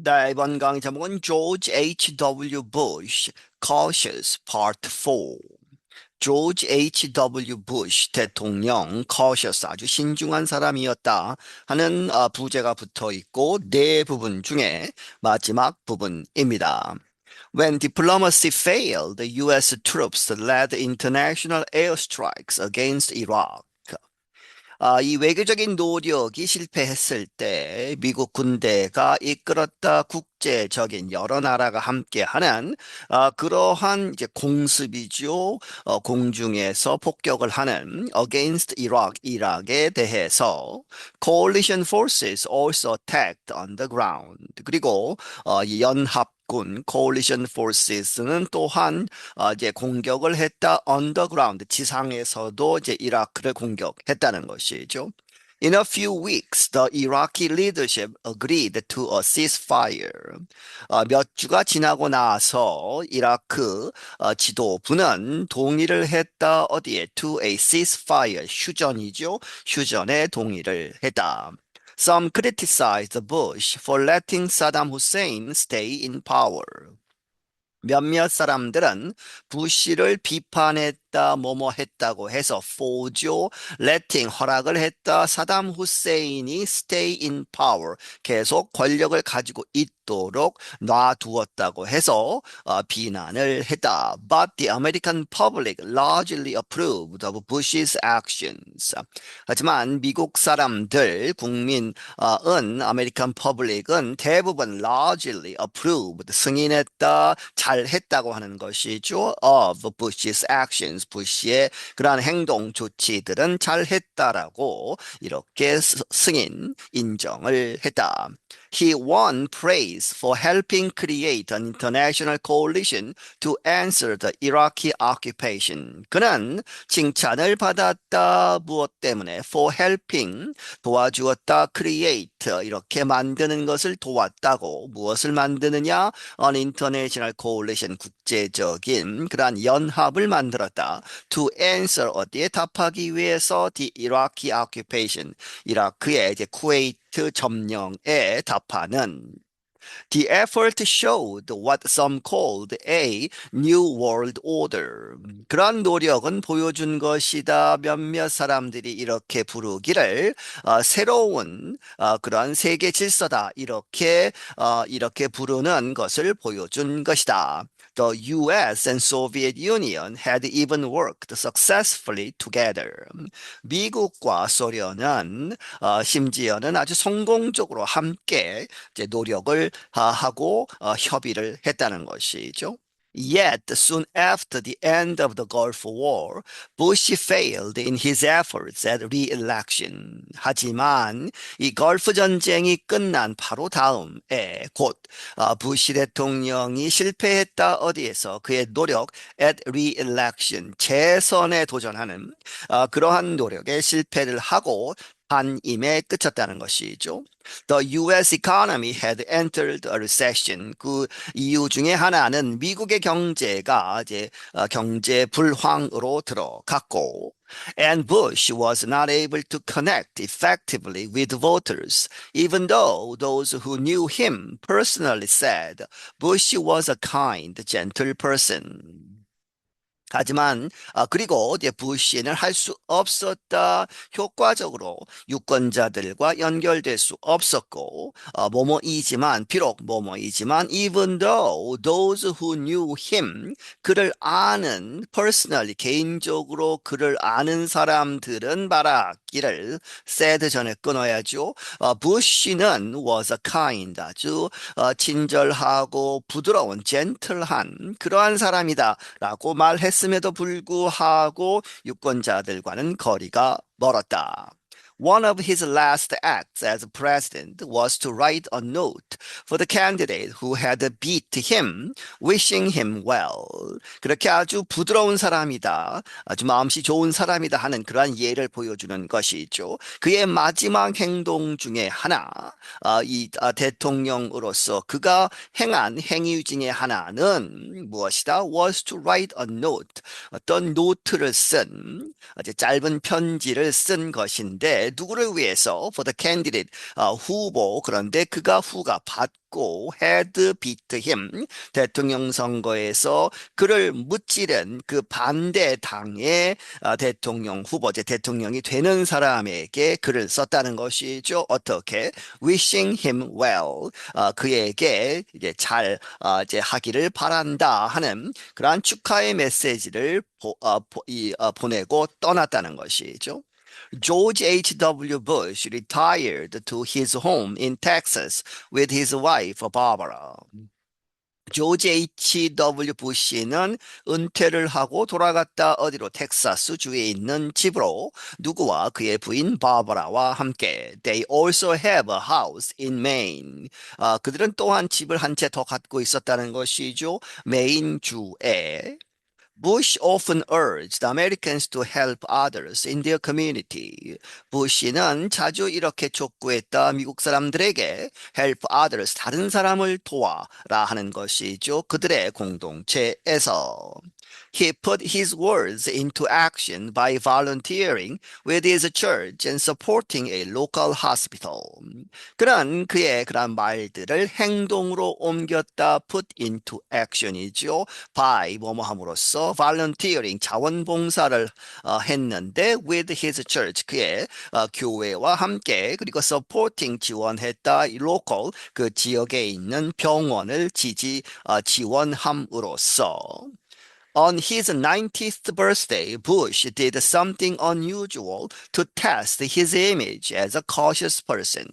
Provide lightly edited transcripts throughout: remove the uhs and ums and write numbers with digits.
네, 이번 강의 제목은 George H.W. Bush Cautious Part 4. George H.W. Bush 대통령 cautious 아주 신중한 사람이었다 하는 부제가 붙어 있고 네 부분 중에 마지막 부분입니다. When diplomacy failed, the U.S. troops led international airstrikes against Iraq. 이 외교적인 노력이 실패했을 때 미국 군대가 이끌었다 국제적인 여러 나라가 함께하는 그러한 이제 공습이죠. 공중에서 폭격을 하는 against Iraq, 이락에 대해서 coalition forces also attacked on the ground. 그리고 이 연합군 coalition forces는 또한 이제 공격을 했다 underground 지상에서도 이제 이라크를 공격했다는 것이죠. In a few weeks, the Iraqi leadership agreed to a ceasefire. 몇 주가 지나고 나서 이라크 지도부는 동의를 했다. 어디에? To a ceasefire. 휴전이죠. 휴전에 동의를 했다. Some criticized Bush for letting Saddam Hussein stay in power. 몇몇 사람들은 부시를 비판했다, 뭐뭐 했다고 해서 for죠, letting 허락을 했다, 사담 후세인이 stay in power, 계속 권력을 가지고 있도록 놔두었다고 해서 비난을 했다. But the American public largely approved of Bush's actions. 하지만 미국 사람들, 국민은 아메리칸 퍼블릭은 대부분 largely approved, 승인했다, 잘했다고 하는 것이죠. of Bush's actions, 부시의 그러한 행동 조치들은 잘했다라고 이렇게 승인, 인정을 했다. He won praise for helping create an international coalition to answer the Iraqi occupation. 그는 칭찬을 받았다. 무엇 때문에? For helping, 도와주었다. Create, 이렇게 만드는 것을 도왔다고. 무엇을 만드느냐? An international coalition, 국제적인 그러한 연합을 만들었다. To answer, 어디에 답하기 위해서 the Iraqi occupation, 이라크의 이제 쿠웨이트 점령에 답하는. The effort showed what some called a new world order. 그런 노력은 보여준 것이다. 몇몇 사람들이 이렇게 부르기를 새로운 그런 세계 질서다. 이렇게 부르는 것을 보여준 것이다. The US and Soviet Union had even worked successfully together. 미국과 소련은 심지어는 아주 성공적으로 함께 이제 노력을 하고 협의를 했다는 것이죠. Yet, soon after the end of the Gulf War, Bush failed in his efforts at re-election. 하지만 이 걸프 전쟁이 끝난 바로 다음에 곧 부시 대통령이 실패했다. 어디에서? 그의 노력 at re-election, 재선에 도전하는 그러한 노력에 실패를 하고 한임에 그쳤다는 것이죠. The U.S. economy had entered a recession. 그 이유 중에 하나는 미국의 경제가 이제 경제 불황으로 들어갔고, and Bush was not able to connect effectively with voters, even though those who knew him personally said Bush was a kind, gentle person. 하지만 그리고 이제 부시는 할 수 없었다. 효과적으로 유권자들과 연결될 수 없었고 뭐뭐이지만 비록 뭐뭐이지만 even though those who knew him 그를 아는 personally 개인적으로 그를 아는 사람들은 말하기를 said 전에 끊어야죠. 부시는 was a kind 아주 친절하고 부드러운 젠틀한 그러한 사람이다라고 말했음에도 불구하고 유권자들과는 거리가 멀었다. One of his last acts as president was to write a note for the candidate who had beat him, wishing him well. 그렇게 아주 부드러운 사람이다, 아주 마음씨 좋은 사람이다 하는 그러한 예를 보여주는 것이죠. 그의 마지막 행동 중에 하나, 대통령으로서 그가 행한 행위 중에 하나는 무엇이다? Was to write a note. 어떤 노트를 쓴, 아주 짧은 편지를 쓴 것인데 그런데 누구를 위해서? For the candidate, 후보. 그런데 그가 받고 had beat him. 대통령 선거에서 그를 무찌른 그 반대 당의 대통령 후보제 대통령이 되는 사람에게 글을 썼다는 것이죠. 어떻게? Wishing him well. 그에게 이제 잘 이제 하기를 바란다 하는 그러한 축하의 메시지를 보내고 떠났다는 것이죠. George H.W. Bush retired to his home in Texas with his wife Barbara. 조지 H.W. 부시는 은퇴를 하고 돌아갔다 어디로 텍사스 주에 있는 집으로 누구와 그의 부인 바버라와 함께 They also have a house in Maine. 그들은 또한 집을 한 채 더 갖고 있었다는 것이죠. 메인 주에. Bush often urged Americans to help others in their community. 부시는 자주 이렇게 촉구했다. 미국 사람들에게 help others, 다른 사람을 도와라 하는 것이죠. 그들의 공동체에서. He put his words into action by volunteering with his church and supporting a local hospital. 그런 말들을 행동으로 옮겼다. put into action이죠. by 뭐뭐 함으로써 volunteering 자원봉사를 했는데 with his church 그의 교회와 함께 그리고 supporting 지원했다. local 그 지역에 있는 병원을 지원함으로써 On his 90th birthday, Bush did something unusual to test his image as a cautious person.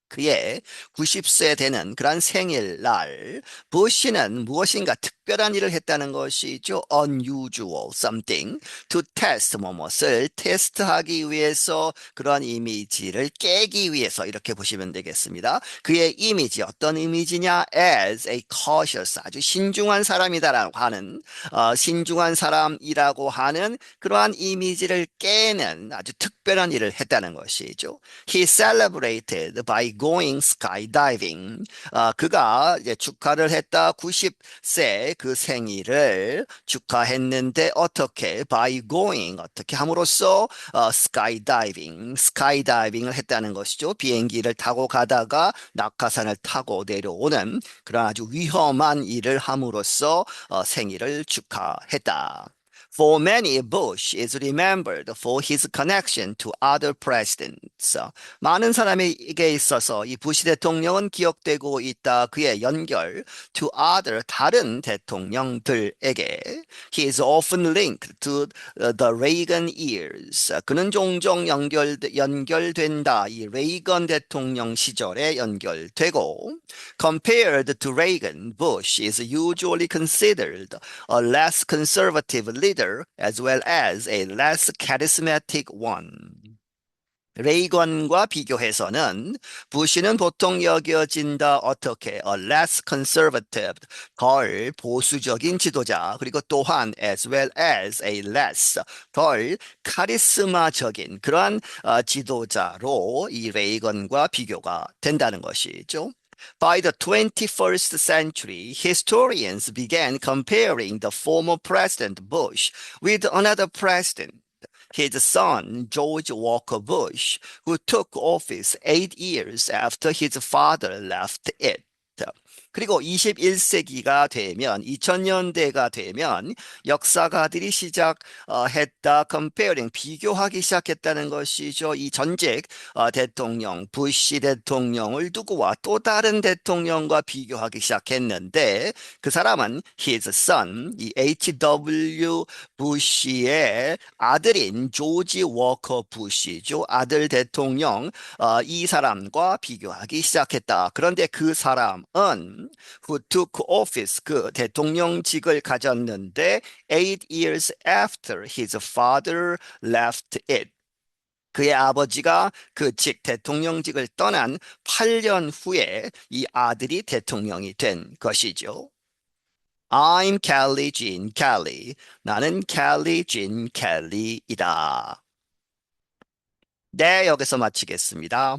그의 90세 되는 그런 생일날 부시는 무엇인가 특별한 일을 했다는 것이죠. unusual something to test 무엇을 테스트하기 위해서 그런 이미지를 깨기 위해서 이렇게 보시면 되겠습니다. 그의 이미지 어떤 이미지냐? as a cautious 아주 신중한 사람이다라고 하는 신중한 사람이라고 하는 그러한 이미지를 깨는 아주 특별한 일을 했다는 것이죠. He celebrated by going skydiving. 그가 이제 축하를 했다. 90세 그 생일을 축하했는데 어떻게? By going 어떻게 함으로써 skydiving을 했다는 것이죠. 비행기를 타고 가다가 낙하산을 타고 내려오는 그런 아주 위험한 일을 함으로써 생일을 축하했다. For many, Bush is remembered for his connection to other presidents. 많은 사람에게 있어서 이 부시 대통령은 기억되고 있다. 그의 연결 to other 다른 대통령들에게. He is often linked to the Reagan years. 그는 종종 연결된다. 이 레이건 대통령 시절에 연결되고 compared to Reagan, Bush is usually considered a less conservative leader as well as a less charismatic one. 레이건과 비교해서는 부시는 보통 여겨진다. 어떻게? A less conservative, 덜 보수적인 지도자. 그리고 또한 as well as a less, 덜 카리스마적인 그러한 지도자로 이 레이건과 비교가 된다는 것이죠. By the 21st century, historians began comparing the former President Bush with another president, his son, George Walker Bush, who took office 8 years after his father left it. 그리고 21세기가 되면 2000년대가 되면 역사가들이 시작했다. comparing 비교하기 시작했다는 것이죠. 이 전직 대통령 부시 대통령을 누구와 또 다른 대통령과 비교하기 시작했는데 그 사람은 his son 이 H.W. 부시의 아들인 조지 워커 부시죠. 아들 대통령 이 사람과 비교하기 시작했다. 그런데 그 사람은 who took office 그 대통령직을 가졌는데 8 years after his father left it. 그의 아버지가 그 대통령직을 떠난 8년 후에 이 아들이 대통령이 된 것이죠. I'm Kelly Jean Kelly. 나는 Kelly Jean Kelly이다. 네, 여기서 마치겠습니다.